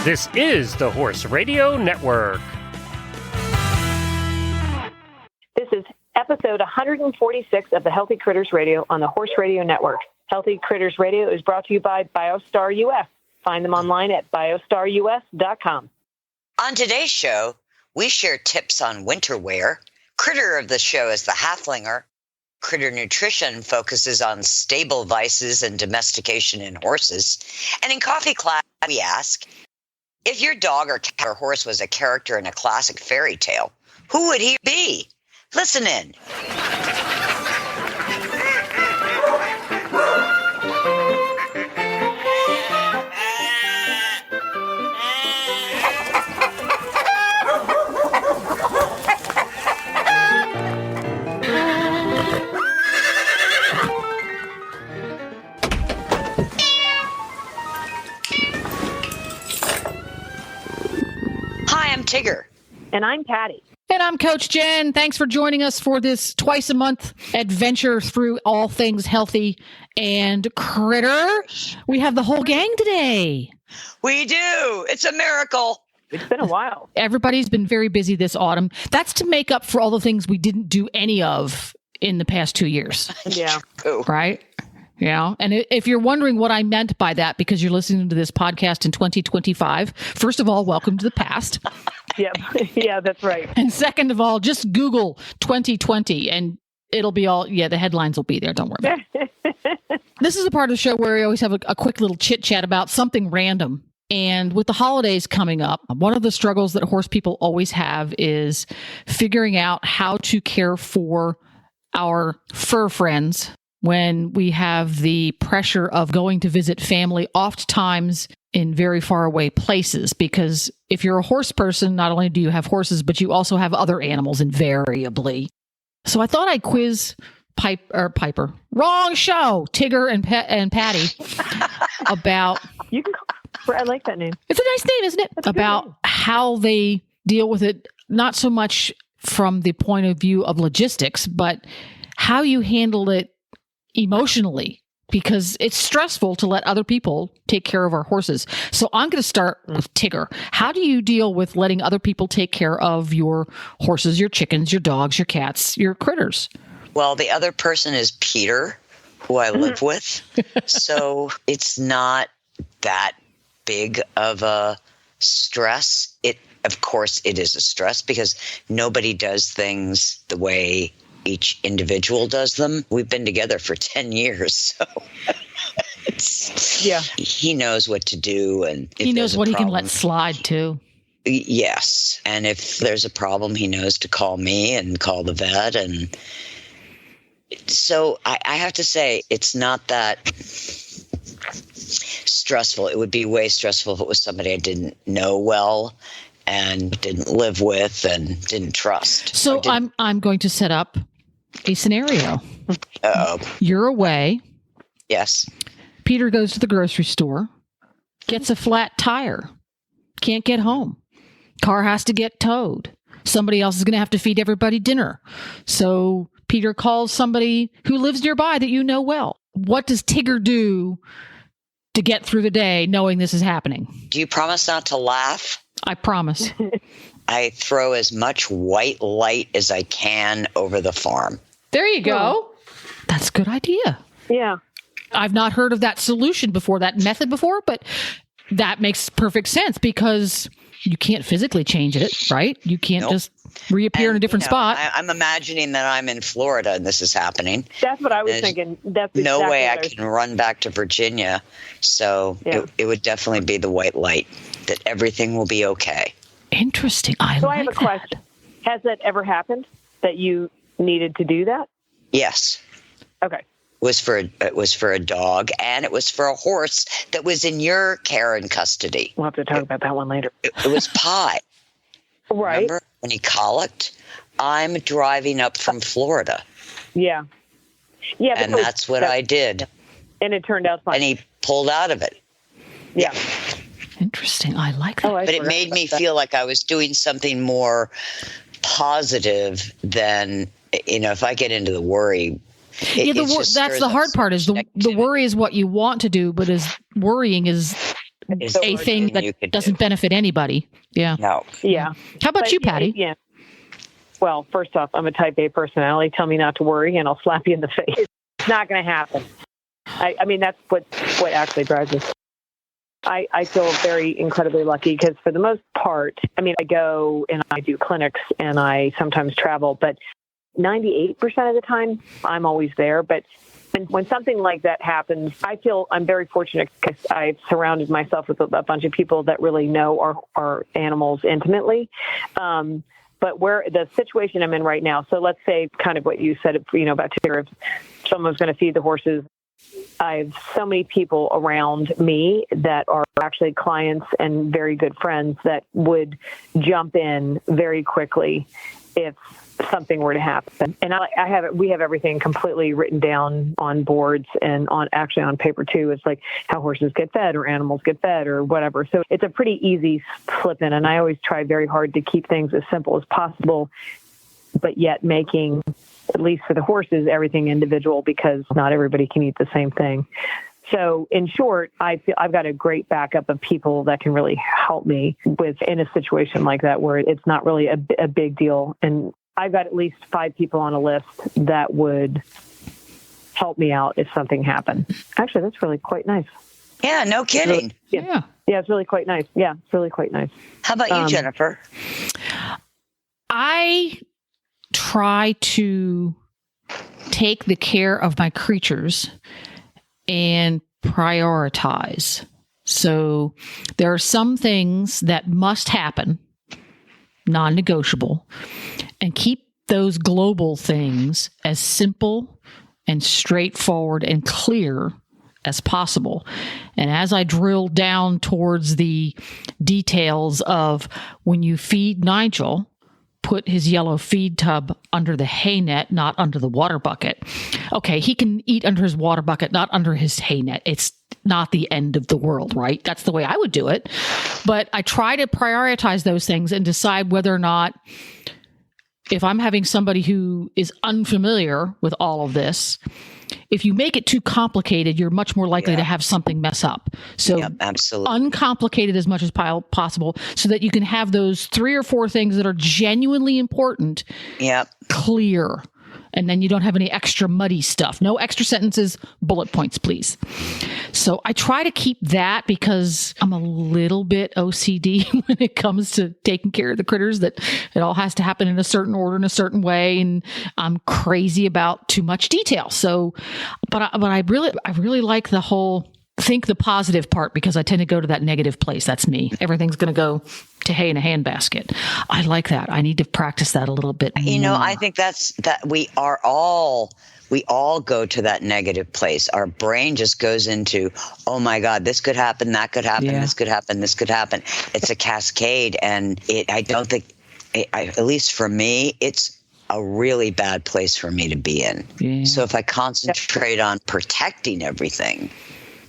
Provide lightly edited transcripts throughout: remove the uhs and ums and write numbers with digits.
This is the Horse Radio Network. This is episode 146 of the Healthy Critters Radio on the Horse Radio Network. Healthy Critters Radio is brought to you by Biostar US. Find them online at biostarus.com. On today's show, we share tips on winter wear. Critter of the show is the Haflinger. Critter Nutrition focuses on stable vices and domestication in horses. And in Coffee Class, we ask, if your dog or cat or horse was a character in a classic fairy tale, who would he be? Listen in. Hi, I'm Tigger. And I'm Patty. And I'm Coach Jen. Thanks for joining us for this twice a month adventure through all things healthy and critter. We have the whole gang today. We do. It's a miracle. It's been a while. Everybody's been very busy this autumn. That's to make up for all the things we didn't do any of in the past 2 years. Yeah. True. Right? Yeah. And if you're wondering what I meant by that, because you're listening to this podcast in 2025, first of all, welcome to the past. Yep. Yeah, that's right. And second of all, just Google 2020 and it'll be all, the headlines will be there. Don't worry about it. This is a part of the show where we always have a quick little chit chat about something random. And with the holidays coming up, one of the struggles that horse people always have is figuring out how to care for our fur friends when we have the pressure of going to visit family, oftentimes in very far away places. Because if you're a horse person, not only do you have horses, but you also have other animals invariably. So I thought I'd quiz Piper. Wrong show. Tigger and Patty about. You can I like that name. It's a nice name, isn't it? That's about how they deal with it, not so much from the point of view of logistics, but how you handle it emotionally, because it's stressful to let other people take care of our horses. So I'm going to start with Tigger. How do you deal with letting other people take care of your horses, your chickens, your dogs, your cats, your critters? Well, the other person is Peter, who I live with. So it's not that big of a stress. Of course, it is a stress because nobody does things the way each individual does them. We've been together for 10 years, so he knows what to do, and he knows what he can let slide too. Yes, and if there's a problem, he knows to call me and call the vet, and so I have to say it's not that stressful. It would be way stressful if it was somebody I didn't know well and didn't live with and didn't trust. So I'm going to set up a scenario. Uh-oh. You're away. Yes. Peter goes to the grocery store, gets a flat tire, can't get home. Car has to get towed. Somebody else is going to have to feed everybody dinner. So Peter calls somebody who lives nearby that you know well. What does Tigger do to get through the day knowing this is happening? Do you promise not to laugh? I promise. I throw as much white light as I can over the farm. There you go. That's a good idea. Yeah. I've not heard of that solution before, that method before, but that makes perfect sense because you can't physically change it, right? You can't just reappear in a different spot. I'm imagining that I'm in Florida and this is happening. That's what I was thinking. That's no exactly way I can run back to Virginia. So it would definitely be the white light that everything will be okay. Interesting. So I have a question. Has that ever happened that you needed to do that? Yes. Okay. It was for a dog, and it was for a horse that was in your care and custody. We'll have to talk about that one later. It was Pie. Right. Remember when he colicked? I'm driving up from Florida. Yeah. Yeah. And that's what I did. And it turned out fine. And he pulled out of it. Yeah. Interesting. I like that. But it made me feel like I was doing something more positive than, if I get into the worry. That's the hard part is the worry is what you want to do, but worrying is is a thing that doesn't benefit anybody. Yeah. No. Yeah. How about you, Patty? Yeah. Well, first off, I'm a type A personality. Tell me not to worry, and I'll slap you in the face. It's not going to happen. I mean, that's what actually drives us. I feel very incredibly lucky because for the most part, I mean, I go and I do clinics and I sometimes travel, but 98% of the time I'm always there. But when something like that happens, I feel I'm very fortunate because I've surrounded myself with a bunch of people that really know our animals intimately. But where the situation I'm in right now, so let's say kind of what you said, about if someone's going to feed the horses. I have so many people around me that are actually clients and very good friends that would jump in very quickly if something were to happen. And we have everything completely written down on boards and on paper too. It's like how horses get fed or animals get fed or whatever. So it's a pretty easy slip in. And I always try very hard to keep things as simple as possible, but yet making, at least for the horses, everything individual because not everybody can eat the same thing. So in short, I feel I've got a great backup of people that can really help me in a situation like that where it's not really a big deal. And I've got at least 5 people on a list that would help me out if something happened. Actually, that's really quite nice. Yeah, no kidding. Yeah, it's really quite nice. Yeah, it's really quite nice. How about you, Jennifer? I try to take the care of my creatures and prioritize. So there are some things that must happen, non-negotiable, and keep those global things as simple and straightforward and clear as possible. And as I drill down towards the details of when you feed Nigel, put his yellow feed tub under the hay net, not under the water bucket. Okay, he can eat under his water bucket, not under his hay net. It's not the end of the world, right? That's the way I would do it. But I try to prioritize those things and decide whether or not, if I'm having somebody who is unfamiliar with all of this, if you make it too complicated, you're much more likely to have something mess up. So absolutely. Uncomplicated as much as possible so that you can have those 3 or 4 things that are genuinely important clear. And then you don't have any extra muddy stuff. No extra sentences, bullet points, please. So I try to keep that because I'm a little bit OCD when it comes to taking care of the critters, that it all has to happen in a certain order, in a certain way. And I'm crazy about too much detail. So, but I really like the whole think the positive part because I tend to go to that negative place. That's me. Everything's going to go to hay in a handbasket. I like that. I need to practice that a little bit more. I think that we all go to that negative place. Our brain just goes into, oh my God, this could happen, that could happen, this could happen, this could happen. It's a cascade. And I don't think, at least for me, it's a really bad place for me to be in. Yeah. So if I concentrate on protecting everything,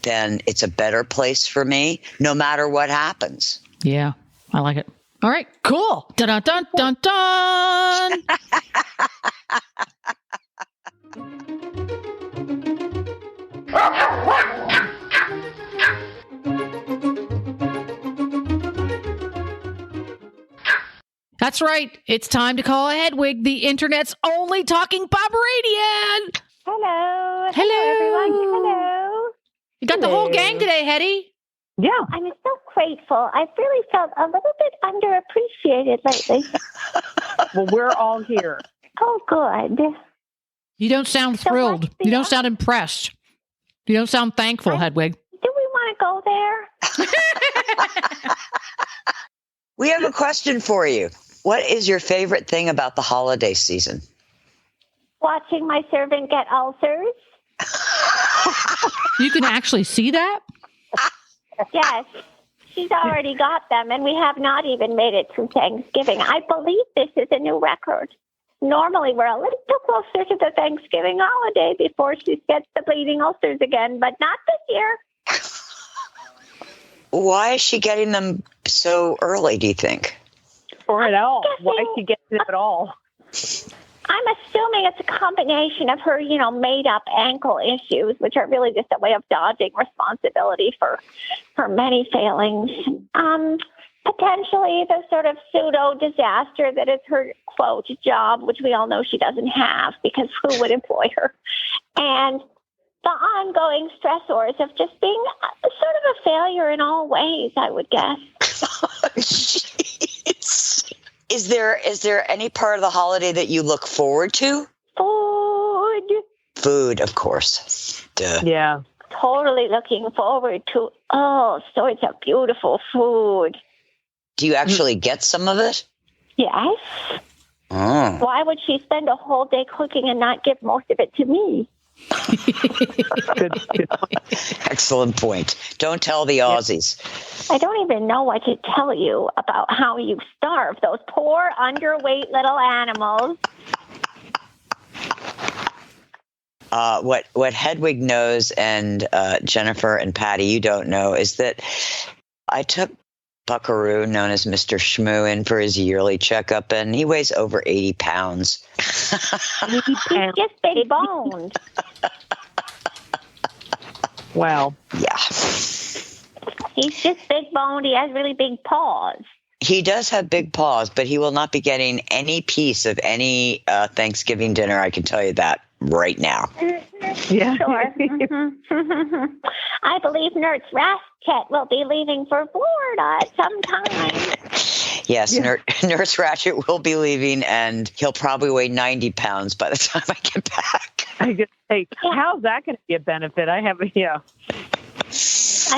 then it's a better place for me, no matter what happens. Yeah, I like it. All right, cool. Dun dun dun dun dun. That's right. It's time to call Hedwig, the internet's only talking Pomeranian. Hello. Hello, everyone. Hello. You got the whole gang today, Hetty. Yeah. I'm so grateful. I've really felt a little bit underappreciated lately. Well, we're all here. Oh, good. You don't sound thrilled. You don't sound impressed. You don't sound thankful, Hedwig. Do we want to go there? We have a question for you. What is your favorite thing about the holiday season? Watching my servant get ulcers. You can actually see that? Yes. She's already got them, and we have not even made it through Thanksgiving. I believe this is a new record. Normally, we're a little closer to the Thanksgiving holiday before she gets the bleeding ulcers again, but not this year. Why is she getting them so early, do you think? Or at all. Why is she getting them at all? I'm assuming it's a combination of her, made-up ankle issues, which are really just a way of dodging responsibility for her many failings. Potentially the sort of pseudo-disaster that is her, quote, job, which we all know she doesn't have because who would employ her? And the ongoing stressors of just being sort of a failure in all ways, I would guess. Jeez. Is there any part of the holiday that you look forward to? Food, of course. Duh. Yeah. Totally looking forward to all sorts of beautiful food. Do you actually get some of it? Yes. Oh. Why would she spend a whole day cooking and not give most of it to me? Good point. Excellent point. Don't tell the Aussies. I don't even know what to tell you about how you starve those poor, underweight little animals. What Hedwig knows and Jennifer and Patty, you don't know, is that I took Buckaroo, known as Mr. Schmoo, in for his yearly checkup, and he weighs over 80 pounds. He's just big boned. Wow. Yeah. He's just big boned. He has really big paws. He does have big paws, but he will not be getting any piece of any Thanksgiving dinner. I can tell you that right now. Yeah. Sure. I believe Nurse Ratchet will be leaving for Florida at some time. Yes, yeah. Nurse Ratchet will be leaving, and he'll probably weigh 90 pounds by the time I get back. I just say, how's that going to be a benefit? I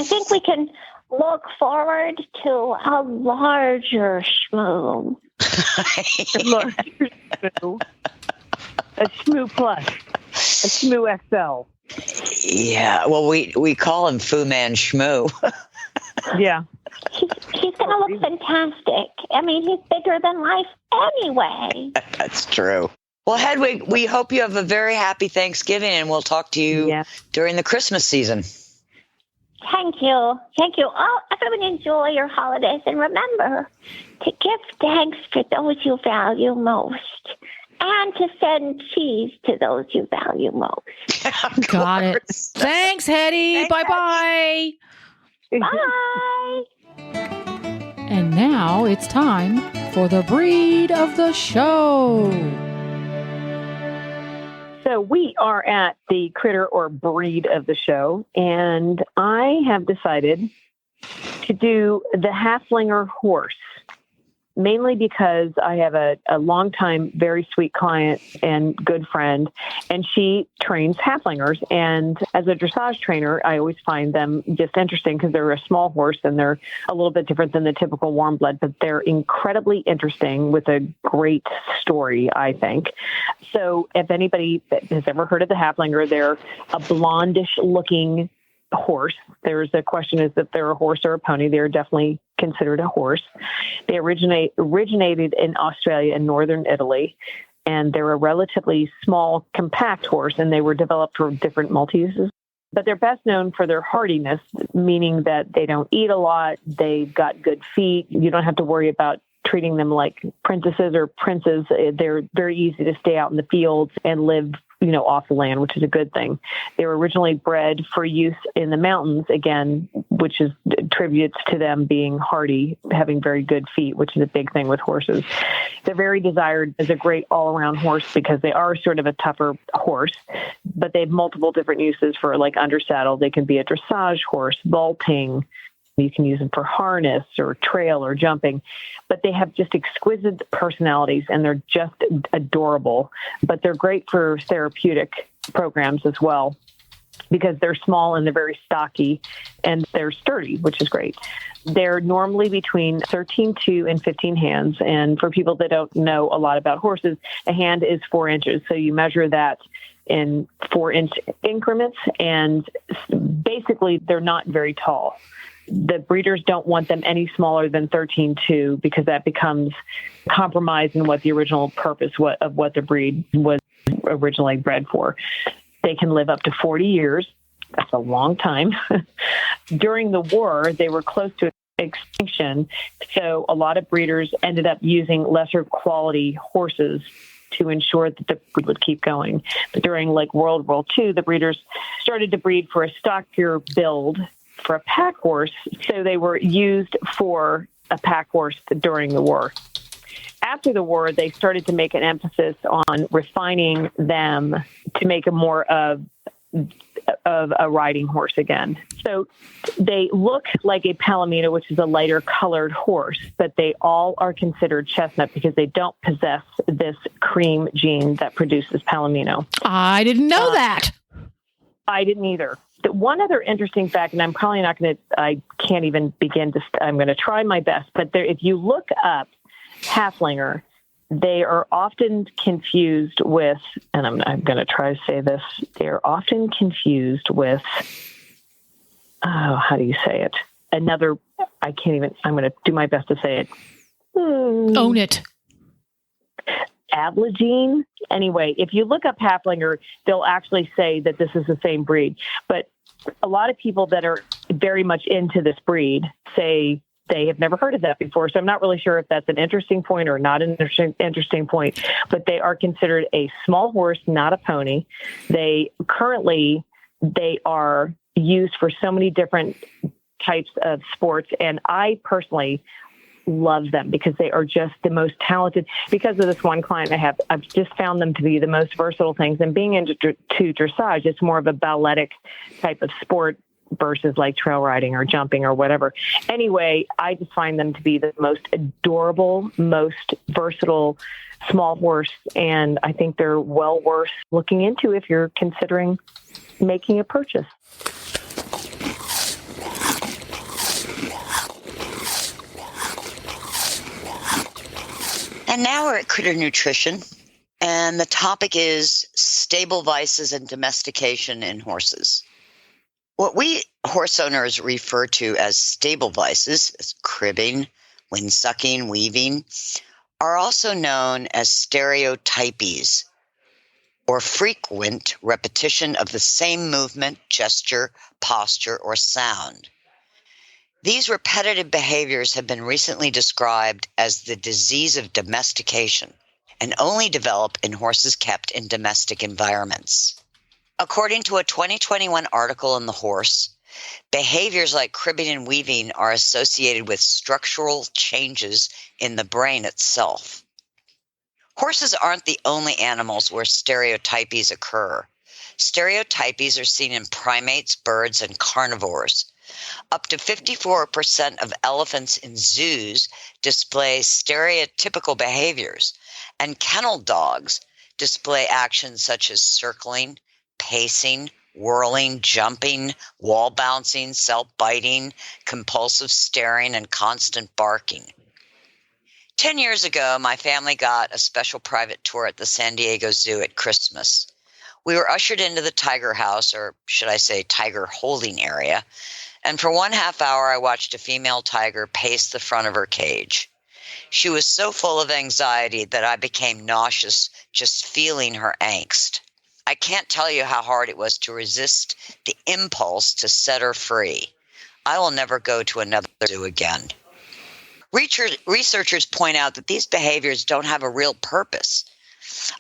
think we can look forward to a larger schmoo. Larger schmoo. A schmoo plus. A schmoo XL. Yeah, well, we call him Fu Man Schmoo. Yeah. He's going to look fantastic. I mean, he's bigger than life anyway. That's true. Well, Hedwig, we hope you have a very happy Thanksgiving, and we'll talk to you during the Christmas season. Thank you. Thank you. Oh, everyone enjoy your holidays, and remember to give thanks for those you value most. And to send cheese to those you value most. Got it. Thanks, Hetty. Bye-bye. Bye. And now it's time for the breed of the show. So we are at the critter or breed of the show, and I have decided to do the Haflinger horse. Mainly because I have a longtime, very sweet client and good friend, and she trains Haflingers. And as a dressage trainer, I always find them just interesting because they're a small horse and they're a little bit different than the typical warm blood, but they're incredibly interesting with a great story, I think. So if anybody has ever heard of the Haflinger, they're a blondish-looking horse. There's a question is that they're a horse or a pony. They're definitely considered a horse. They originated in Australia and northern Italy, and they're a relatively small, compact horse, and they were developed for different multi-uses. But they're best known for their hardiness, meaning that they don't eat a lot. They've got good feet. You don't have to worry about treating them like princesses or princes. They're very easy to stay out in the fields and live off the land, which is a good thing. They were originally bred for use in the mountains, again, which is tributes to them being hardy, having very good feet, which is a big thing with horses. They're very desired as a great all-around horse because they are sort of a tougher horse, but they have multiple different uses for like under saddle. They can be a dressage horse, vaulting. You can use them for harness or trail or jumping, but they have just exquisite personalities and they're just adorable. But they're great for therapeutic programs as well because they're small and they're very stocky and they're sturdy, which is great. They're normally between 13.2 and 15 hands. And for people that don't know a lot about horses, a hand is 4 inches. So you measure that in 4-inch increments, and basically they're not very tall. The breeders don't want them any smaller than 13.2 because that becomes compromised in what the original purpose of what the breed was originally bred for. They can live up to 40 years. That's a long time. During the war, they were close to extinction, so a lot of breeders ended up using lesser quality horses to ensure that the breed would keep going. But during like World War II, the breeders started to breed for a stockier build for a pack horse. So they were used for a pack horse during the war. After the war, they started to make an emphasis on refining them to make a more of a riding horse again. So they look like a Palomino, which is a lighter colored horse, but they all are considered chestnut because they don't possess this cream gene that produces Palomino. I didn't know that. I didn't either. The one other interesting fact, and I'm probably not going to, I can't even begin to, I'm going to try my best, but there, if you look up Haflinger, they are often confused with, and I'm going to try to say this, they're often confused with, how do you say it? Another, I can't even, I'm going to do my best to say it. Own it. Ablagine. Anyway, if you look up Haflinger, they'll actually say that this is the same breed. But a lot of people that are very much into this breed say they have never heard of that before. So I'm not really sure if that's an interesting point or not an interesting point. But they are considered a small horse, not a pony. They are used for so many different types of sports. And I personally love them because they are just the most talented. Because of this one client I have, I've just found them to be the most versatile things. And being into dressage, it's more of a balletic type of sport versus like trail riding or jumping or whatever. Anyway, I just find them to be the most adorable, most versatile small horse. And I think they're well worth looking into if you're considering making a purchase. And now we're at Critter Nutrition, and the topic is stable vices and domestication in horses. What we horse owners refer to as stable vices, as cribbing, windsucking, weaving, are also known as stereotypies, or frequent repetition of the same movement, gesture, posture, or sound. These repetitive behaviors have been recently described as the disease of domestication and only develop in horses kept in domestic environments. According to a 2021 article in The Horse, behaviors like cribbing and weaving are associated with structural changes in the brain itself. Horses aren't the only animals where stereotypies occur. Stereotypies are seen in primates, birds, and carnivores. Up to 54% of elephants in zoos display stereotypical behaviors, and kennel dogs display actions such as circling, pacing, whirling, jumping, wall bouncing, self-biting, compulsive staring, and constant barking. 10 years ago, my family got a special private tour at the San Diego Zoo at Christmas. We were ushered into the tiger house, or should I say tiger holding area, and for 1/2 hour, I watched a female tiger pace the front of her cage. She was so full of anxiety that I became nauseous just feeling her angst. I can't tell you how hard it was to resist the impulse to set her free. I will never go to another zoo again. Researchers point out that these behaviors don't have a real purpose.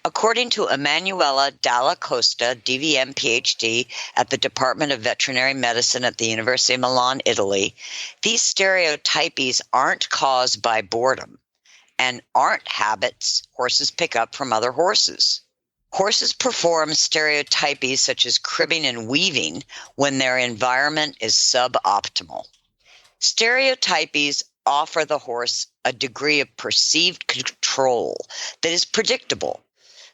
According to Emanuela Dalla Costa, DVM PhD at the Department of Veterinary Medicine at the University of Milan, Italy, these stereotypies aren't caused by boredom and aren't habits horses pick up from other horses. Horses perform stereotypies such as cribbing and weaving when their environment is suboptimal. Stereotypies offer the horse a degree of perceived control that is predictable.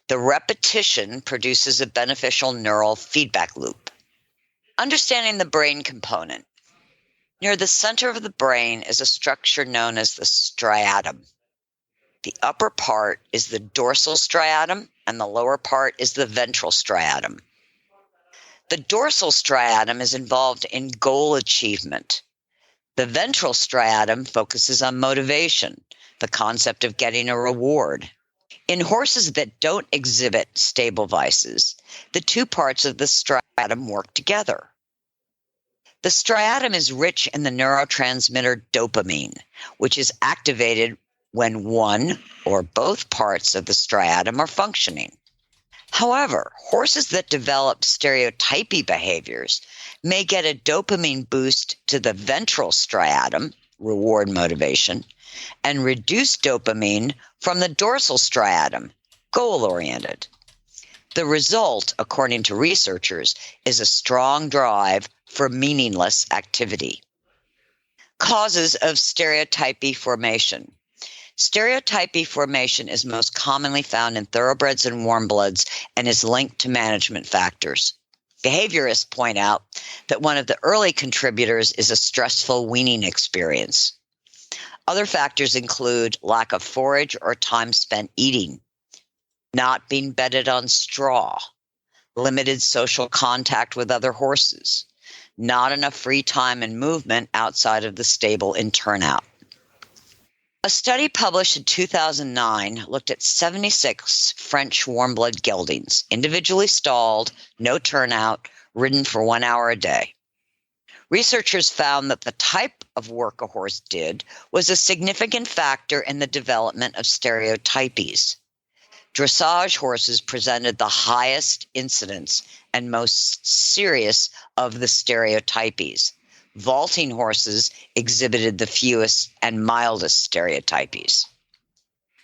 The repetition produces a beneficial neural feedback loop. Understanding the brain component. Near the center of the brain is a structure known as the striatum. The upper part is the dorsal striatum, and the lower part is the ventral striatum. The dorsal striatum is involved in goal achievement. The ventral striatum focuses on motivation, the concept of getting a reward. In horses that don't exhibit stable vices, the two parts of the striatum work together. The striatum is rich in the neurotransmitter dopamine, which is activated when one or both parts of the striatum are functioning. However, horses that develop stereotypy behaviors may get a dopamine boost to the ventral striatum, reward motivation, and reduce dopamine from the dorsal striatum, goal-oriented. The result, according to researchers, is a strong drive for meaningless activity. Causes of stereotypy formation. Stereotypy formation is most commonly found in thoroughbreds and warm bloods and is linked to management factors. Behaviorists point out that one of the early contributors is a stressful weaning experience. Other factors include lack of forage or time spent eating, not being bedded on straw, limited social contact with other horses, not enough free time and movement outside of the stable in turnout. A study published in 2009 looked at 76 French warm-blood geldings, individually stalled, no turnout, ridden for 1 hour a day. Researchers found that the type of work a horse did was a significant factor in the development of stereotypies. Dressage horses presented the highest incidence and most serious of the stereotypies. Vaulting horses exhibited the fewest and mildest stereotypies.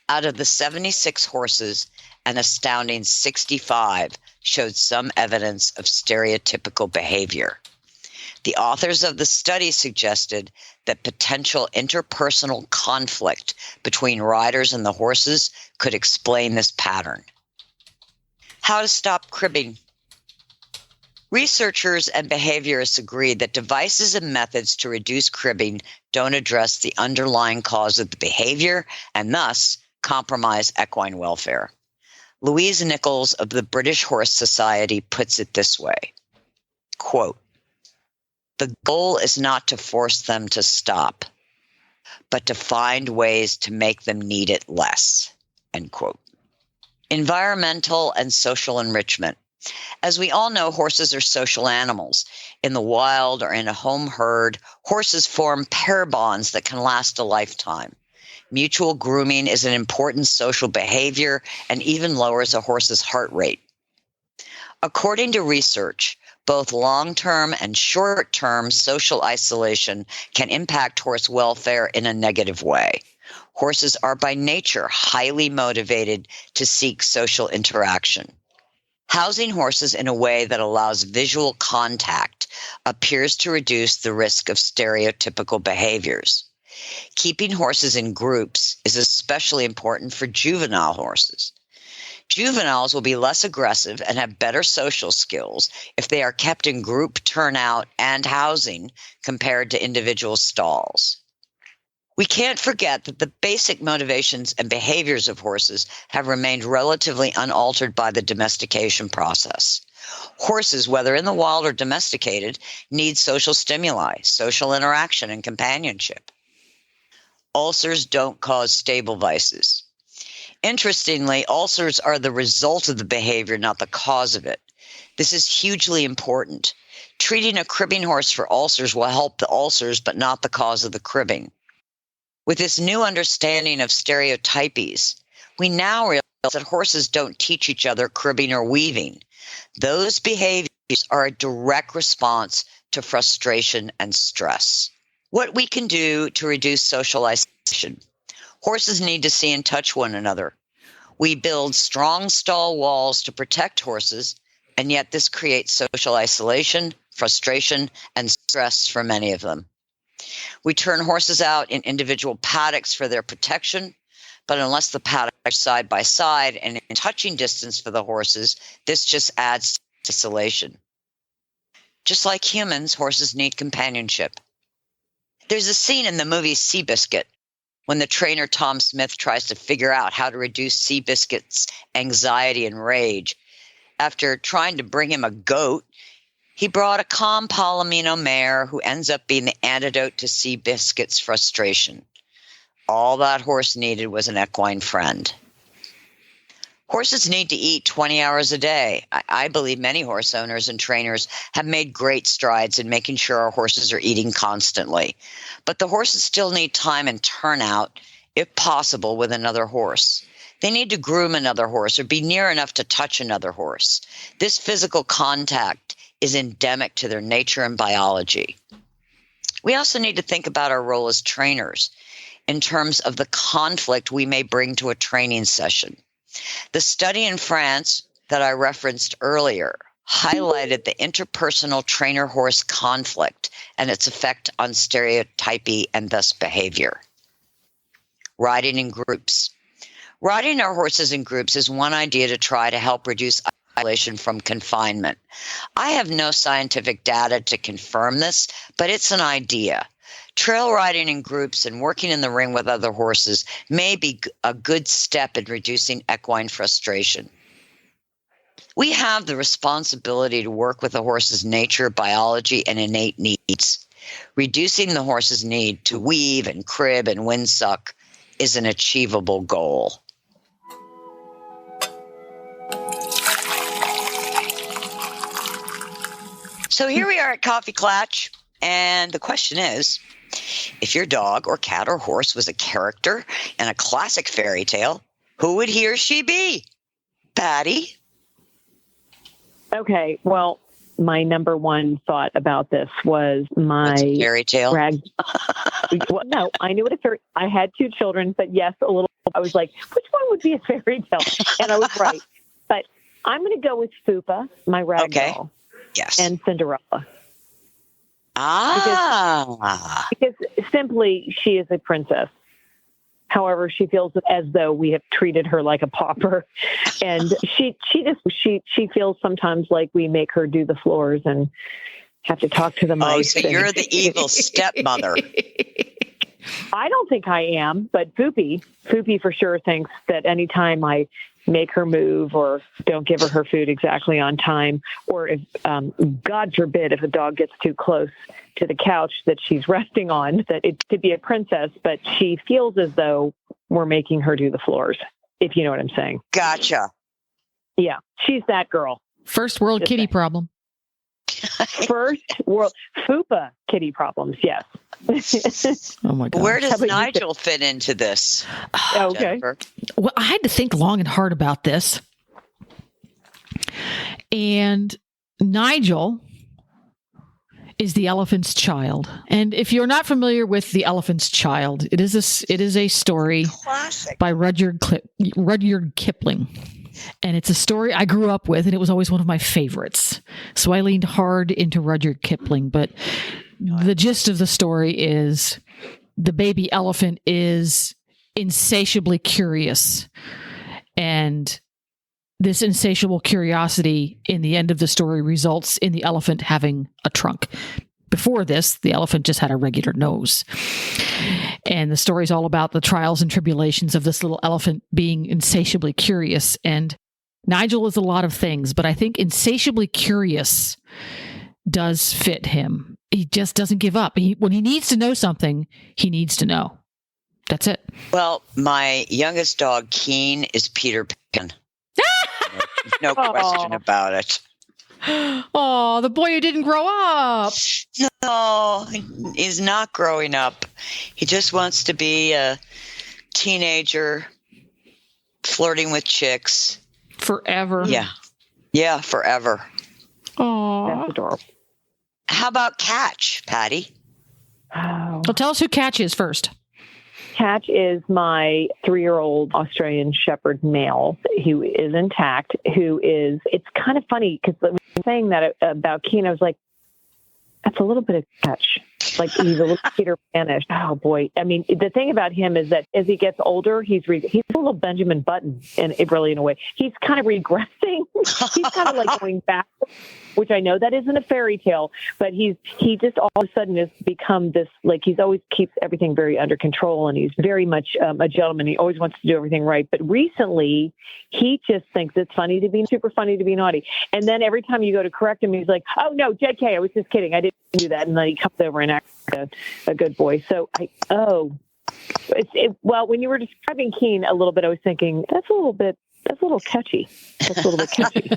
Out of the 76 horses, an astounding 65 showed some evidence of stereotypical behavior. The authors of the study suggested that potential interpersonal conflict between riders and the horses could explain this pattern. How to stop cribbing. Researchers and behaviorists agreed that devices and methods to reduce cribbing don't address the underlying cause of the behavior and thus compromise equine welfare. Louise Nichols of the British Horse Society puts it this way, quote, "The goal is not to force them to stop, but to find ways to make them need it less," end quote. Environmental and social enrichment. As we all know, horses are social animals. In the wild or in a home herd, horses form pair bonds that can last a lifetime. Mutual grooming is an important social behavior and even lowers a horse's heart rate. According to research, both long-term and short-term social isolation can impact horse welfare in a negative way. Horses are by nature highly motivated to seek social interaction. Housing horses in a way that allows visual contact appears to reduce the risk of stereotypical behaviors. Keeping horses in groups is especially important for juvenile horses. Juveniles will be less aggressive and have better social skills if they are kept in group turnout and housing compared to individual stalls. We can't forget that the basic motivations and behaviors of horses have remained relatively unaltered by the domestication process. Horses, whether in the wild or domesticated, need social stimuli, social interaction, and companionship. Ulcers don't cause stable vices. Interestingly, ulcers are the result of the behavior, not the cause of it. This is hugely important. Treating a cribbing horse for ulcers will help the ulcers, but not the cause of the cribbing. With this new understanding of stereotypies, we now realize that horses don't teach each other cribbing or weaving. Those behaviors are a direct response to frustration and stress. What we can do to reduce social isolation. Horses need to see and touch one another. We build strong stall walls to protect horses, and yet this creates social isolation, frustration, and stress for many of them. We turn horses out in individual paddocks for their protection, but unless the paddocks are side by side and in touching distance for the horses, this just adds to isolation. Just like humans, horses need companionship. There's a scene in the movie Seabiscuit when the trainer Tom Smith tries to figure out how to reduce Seabiscuit's anxiety and rage. After trying to bring him a goat, he brought a calm Palomino mare who ends up being the antidote to Seabiscuit's frustration. All that horse needed was an equine friend. Horses need to eat 20 hours a day. I believe many horse owners and trainers have made great strides in making sure our horses are eating constantly. But the horses still need time and turnout if possible, with another horse. They need to groom another horse or be near enough to touch another horse. This physical contact is endemic to their nature and biology. We also need to think about our role as trainers in terms of the conflict we may bring to a training session. The study in France that I referenced earlier highlighted the interpersonal trainer-horse conflict and its effect on stereotypy and thus behavior. Riding in groups. Riding our horses in groups is one idea to try to help reduce isolation from confinement. I have no scientific data to confirm this, but it's an idea. Trail riding in groups and working in the ring with other horses may be a good step in reducing equine frustration. We have the responsibility to work with a horse's nature, biology, and innate needs. Reducing the horse's need to weave and crib and windsuck is an achievable goal. So here we are at Coffee Klatch, and the question is, if your dog or cat or horse was a character in a classic fairy tale, who would he or she be? Patty? Okay, well, my number one thought about this was my fairy tale. Well, no, I knew what a fairy. I had 2 children, but yes, a little. I was like, which one would be a fairy tale? And I was right. But I'm going to go with Fupa, my rag doll. Yes. And Cinderella. Because simply she is a princess. However, she feels as though we have treated her like a pauper, and she feels sometimes like we make her do the floors and have to talk to the mice. Oh, so you're the evil stepmother. I don't think I am, but Poopy for sure thinks that anytime I make her move or don't give her food exactly on time, or if, God forbid, if a dog gets too close to the couch that she's resting on, that it could be a princess, but she feels as though we're making her do the floors, if you know what I'm saying. Gotcha. Yeah, she's that girl. First world kitty problem. First world FUPA kitty problems, yes. Oh my God. Where does Nigel fit into this? Okay. Jennifer? Well, I had to think long and hard about this. And Nigel is the elephant's child. And if you're not familiar with The Elephant's Child, it is a story Classic by Rudyard Kipling. And it's a story I grew up with, and it was always one of my favorites. So I leaned hard into Rudyard Kipling. But the gist of the story is the baby elephant is insatiably curious. And this insatiable curiosity in the end of the story results in the elephant having a trunk. Before this, the elephant just had a regular nose. And the story's all about the trials and tribulations of this little elephant being insatiably curious. And Nigel is a lot of things, but I think insatiably curious does fit him. He just doesn't give up. When he needs to know something, he needs to know. That's it. Well, my youngest dog, Keen, is Peter Pan. No question about it. Oh, the boy who didn't grow up. No, he's not growing up. He just wants to be a teenager, flirting with chicks. Forever. Yeah, forever. Oh, that's adorable. How about Catch, Patty? Oh. Well, tell us who Catch is first. Catch is my 3-year-old Australian Shepherd male who is intact, it's kind of funny because when I was saying that about Keen, I was like, that's a little bit of Catch. Like he's a little Peter Panish. Oh boy. I mean, the thing about him is that as he gets older, he's a little Benjamin Button in a way. He's kind of regressing. He's kind of like going back, which I know that isn't a fairy tale, but he just all of a sudden has become this, like he's always keeps everything very under control, and he's very much a gentleman. He always wants to do everything right. But recently he just thinks it's super funny to be naughty. And then every time you go to correct him, he's like, oh no, JK, I was just kidding. I didn't do that. And then he comes over and acts like a good boy. So well, when you were describing Keen a little bit, I was thinking that's a little catchy. That's a little bit catchy.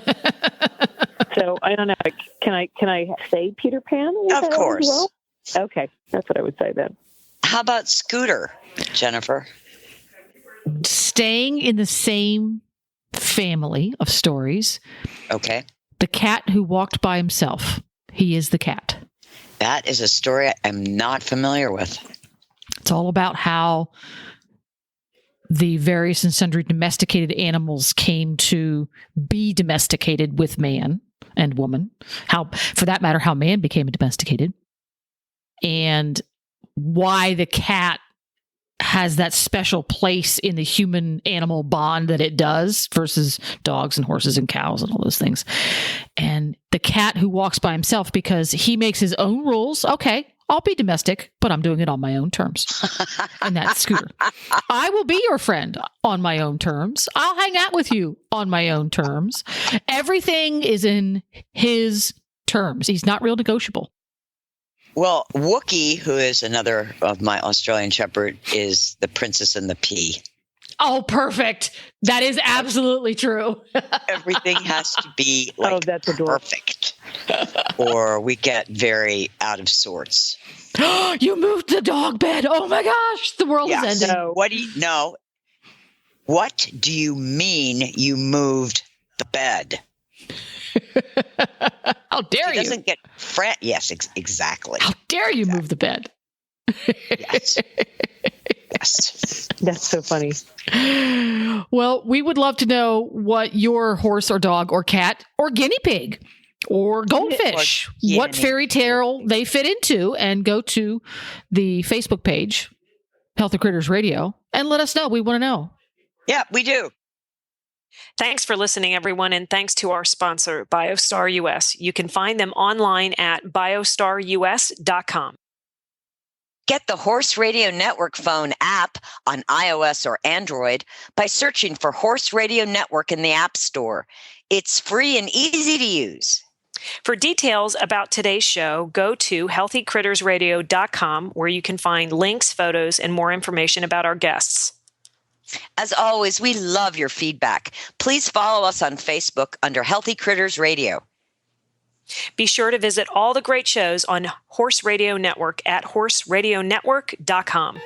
So I don't know. Can I say Peter Pan? Of course. Well? Okay, that's what I would say then. How about Scooter, Jennifer? staying in the same family of stories. Okay. The cat who walked by himself. He is the cat. That is a story I'm not familiar with. It's all about how the various and sundry domesticated animals came to be domesticated with man and woman. How, for that matter, how man became domesticated. And why the cat has that special place in the human-animal bond that it does versus dogs and horses and cows and all those things. And the cat who walks by himself because he makes his own rules. Okay, I'll be domestic, but I'm doing it on my own terms. And that's Scooter. I will be your friend on my own terms. I'll hang out with you on my own terms. Everything is in his terms. He's not real negotiable. Well, Wookie, who is another of my Australian Shepherd, is the princess and the pea. Oh, perfect. That is absolutely true. Everything has to be like that's adorable. Perfect, or we get very out of sorts. You moved the dog bed. Oh my gosh, the world is ending. So what do you mean you moved the bed? How dare you? He doesn't get Yes, exactly. How dare you move the bed? Yes. Yes. That's so funny. Well, we would love to know what your horse or dog or cat or guinea pig or goldfish, what fairy tale they fit into, and go to the Facebook page, Healthy Critters Radio, and let us know. We want to know. Yeah, we do. Thanks for listening, everyone, and thanks to our sponsor, Biostar US. You can find them online at biostarus.com. Get the Horse Radio Network phone app on iOS or Android by searching for Horse Radio Network in the App Store. It's free and easy to use. For details about today's show, go to healthycrittersradio.com, where you can find links, photos, and more information about our guests. As always, we love your feedback. Please follow us on Facebook under Healthy Critters Radio. Be sure to visit all the great shows on Horse Radio Network at horseradionetwork.com.